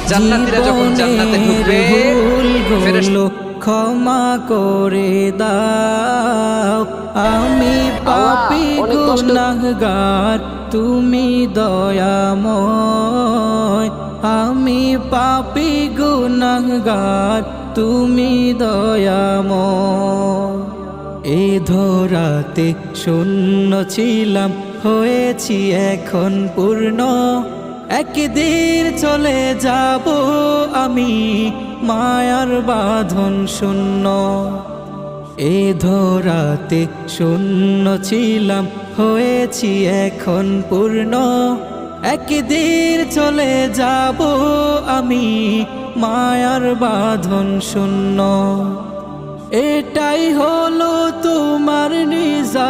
জান্নাতীরা যখন জান্নাতে ঢুকবে ভুলগুলো ক্ষমা করে দাও, আমি পাপী গুনাহগার তুমি দয়াময়, আমি পাপী গুনাহগার তুমি দয়াময়। এ ধরাতে শূন্য ছিলাম হয়েছি এখন পূর্ণ, একদিন চলে যাব আমি মায়ার বাঁধন শূন্য। এ ধরাতে শূন্য ছিলাম হয়েছি এখন পূর্ণ, একদিন চলে যাব আমি মায়ার বাঁধন শূন্য। এটাই হলো তোমার নিজাত,